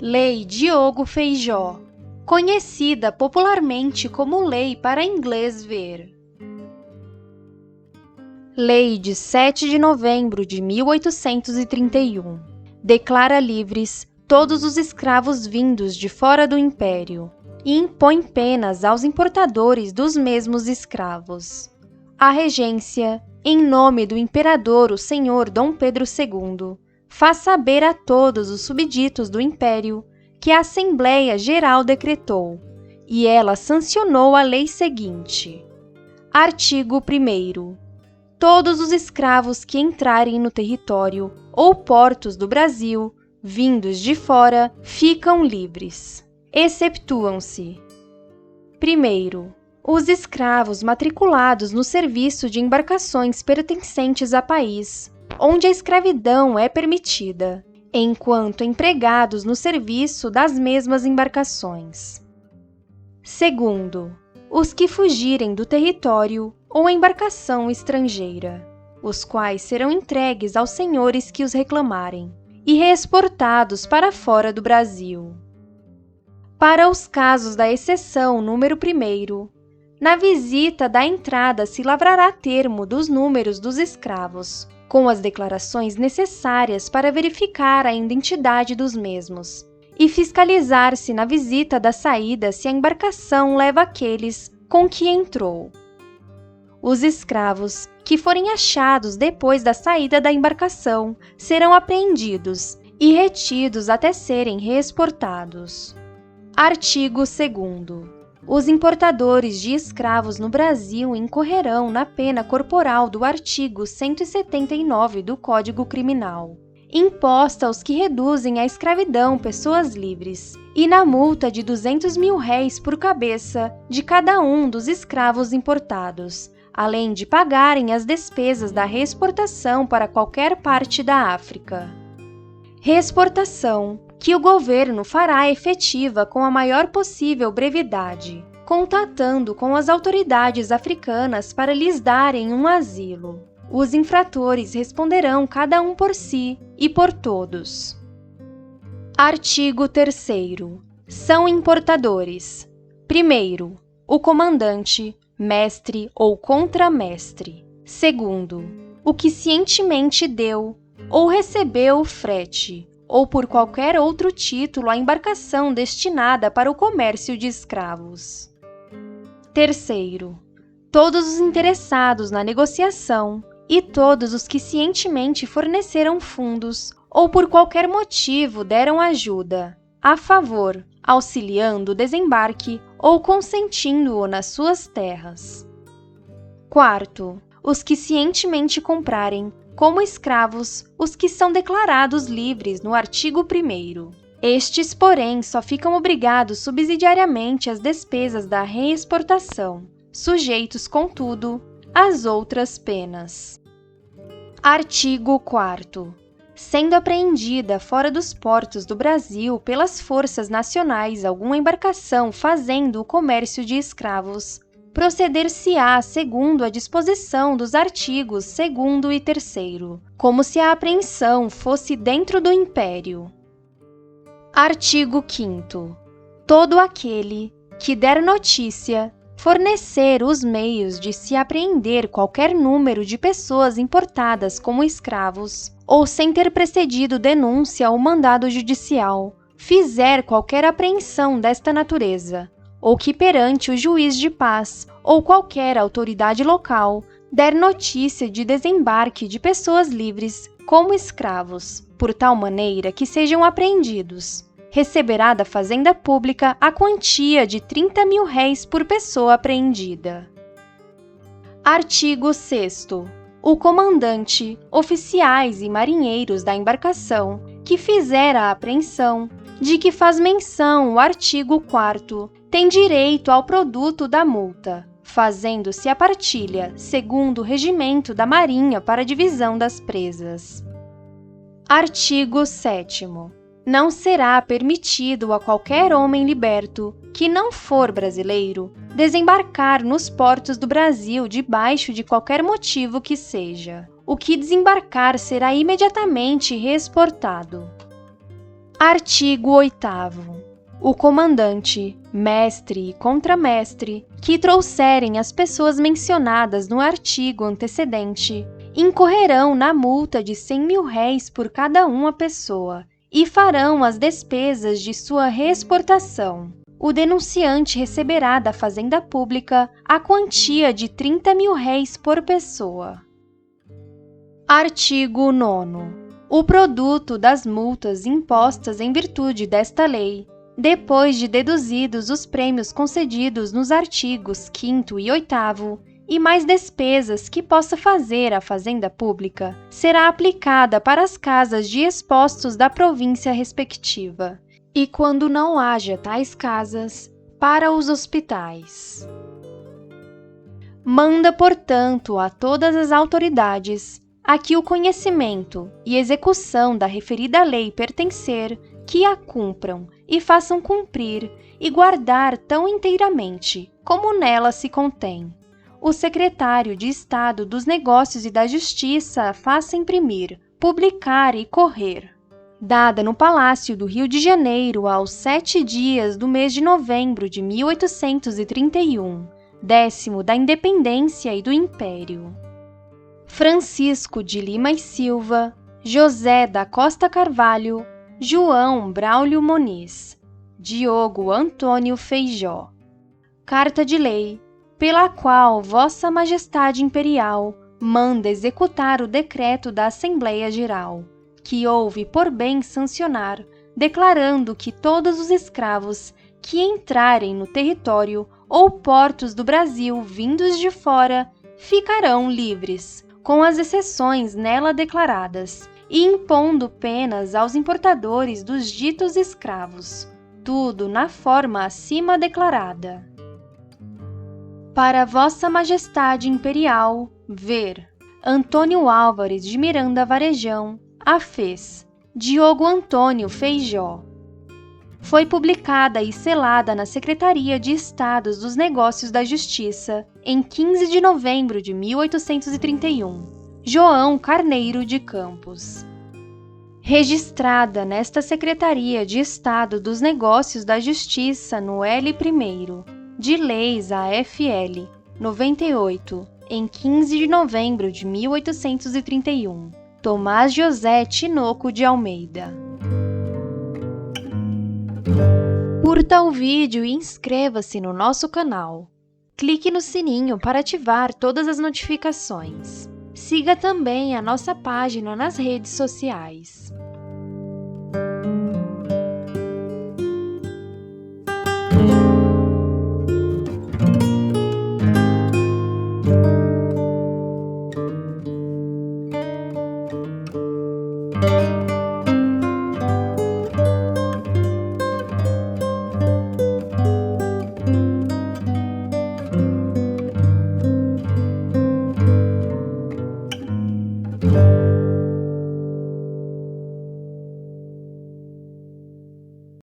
Lei Diogo Feijó, conhecida popularmente como Lei para Inglês Ver. Lei de 7 de novembro de 1831 declara livres todos os escravos vindos de fora do Império e impõe penas aos importadores dos mesmos escravos. A regência, em nome do imperador o senhor Dom Pedro II, faz saber a todos os subditos do Império que a Assembleia Geral decretou, e ela sancionou a lei seguinte. Artigo 1º. Todos os escravos que entrarem no território ou portos do Brasil, vindos de fora, ficam livres. Exceptuam-se: 1º, os escravos matriculados no serviço de embarcações pertencentes a país onde a escravidão é permitida, enquanto empregados no serviço das mesmas embarcações. 2º, os que fugirem do território ou embarcação estrangeira, os quais serão entregues aos senhores que os reclamarem e reexportados para fora do Brasil. Para os casos da exceção número 1º, na visita da entrada se lavrará termo dos números dos escravos, com as declarações necessárias para verificar a identidade dos mesmos, e fiscalizar-se na visita da saída se a embarcação leva aqueles com que entrou. Os escravos que forem achados depois da saída da embarcação serão apreendidos e retidos até serem reexportados. Artigo 2º. Os importadores de escravos no Brasil incorrerão na pena corporal do artigo 179 do Código Criminal, imposta aos que reduzem à escravidão pessoas livres, e na multa de R$200.000 por cabeça de cada um dos escravos importados, além de pagarem as despesas da reexportação para qualquer parte da África. Reexportação que o governo fará efetiva com a maior possível brevidade, contatando com as autoridades africanas para lhes darem um asilo. Os infratores responderão cada um por si e por todos. Artigo 3º. São importadores: 1º, o comandante, mestre ou contramestre; 2º, o que cientemente deu ou recebeu o frete, ou por qualquer outro título a embarcação destinada para o comércio de escravos. 3º, todos os interessados na negociação e todos os que cientemente forneceram fundos ou por qualquer motivo deram ajuda, a favor, auxiliando o desembarque ou consentindo-o nas suas terras. 4º, os que cientemente comprarem como escravos os que são declarados livres no artigo 1º. Estes, porém, só ficam obrigados subsidiariamente às despesas da reexportação, sujeitos, contudo, às outras penas. Artigo 4º. Sendo apreendida fora dos portos do Brasil pelas forças nacionais alguma embarcação fazendo o comércio de escravos, proceder-se-á segundo a disposição dos artigos 2º e 3º, como se a apreensão fosse dentro do Império. Artigo 5º. Todo aquele que der notícia, fornecer os meios de se apreender qualquer número de pessoas importadas como escravos, ou sem ter precedido denúncia ou mandado judicial, fizer qualquer apreensão desta natureza, ou que perante o juiz de paz ou qualquer autoridade local der notícia de desembarque de pessoas livres como escravos, por tal maneira que sejam apreendidos, receberá da Fazenda Pública a quantia de R$30.000 por pessoa apreendida. Artigo 6º. O comandante, oficiais e marinheiros da embarcação que fizer a apreensão, de que faz menção o artigo 4º, tem direito ao produto da multa, fazendo-se a partilha, segundo o regimento da Marinha para a divisão das presas. Artigo 7º. Não será permitido a qualquer homem liberto, que não for brasileiro, desembarcar nos portos do Brasil debaixo de qualquer motivo que seja. O que desembarcar será imediatamente reexportado. Artigo 8º. O comandante, mestre e contramestre que trouxerem as pessoas mencionadas no artigo antecedente incorrerão na multa de 100.000 réis por cada uma pessoa e farão as despesas de sua reexportação. O denunciante receberá da Fazenda Pública a quantia de 30.000 réis por pessoa. Artigo 9º. O produto das multas impostas em virtude desta lei, depois de deduzidos os prêmios concedidos nos artigos 5º e 8º, e mais despesas que possa fazer a Fazenda Pública, será aplicada para as casas de expostos da província respectiva, e quando não haja tais casas, para os hospitais. Manda, portanto, a todas as autoridades a que o conhecimento e execução da referida lei pertencer, que a cumpram e façam cumprir e guardar tão inteiramente como nela se contém. O secretário de Estado dos Negócios e da Justiça faça imprimir, publicar e correr. Dada no Palácio do Rio de Janeiro aos 7 dias do mês de novembro de 1831, 10º da Independência e do Império. Francisco de Lima e Silva, José da Costa Carvalho, João Braulio Moniz, Diogo Antônio Feijó. Carta de lei, pela qual Vossa Majestade Imperial manda executar o decreto da Assembleia Geral, que houve por bem sancionar, declarando que todos os escravos que entrarem no território ou portos do Brasil vindos de fora ficarão livres, com as exceções nela declaradas, e impondo penas aos importadores dos ditos escravos, tudo na forma acima declarada. Para Vossa Majestade Imperial, ver Antônio Álvares de Miranda Varejão, Afez, Diogo Antônio Feijó. Foi publicada e selada na Secretaria de Estados dos Negócios da Justiça, em 15 de novembro de 1831. João Carneiro de Campos. Registrada nesta Secretaria de Estado dos Negócios da Justiça no L1º, de Leis AFL 98, em 15 de novembro de 1831. Tomás José Tinoco de Almeida. Curta o vídeo e inscreva-se no nosso canal. Clique no sininho para ativar todas as notificações. Siga também a nossa página nas redes sociais.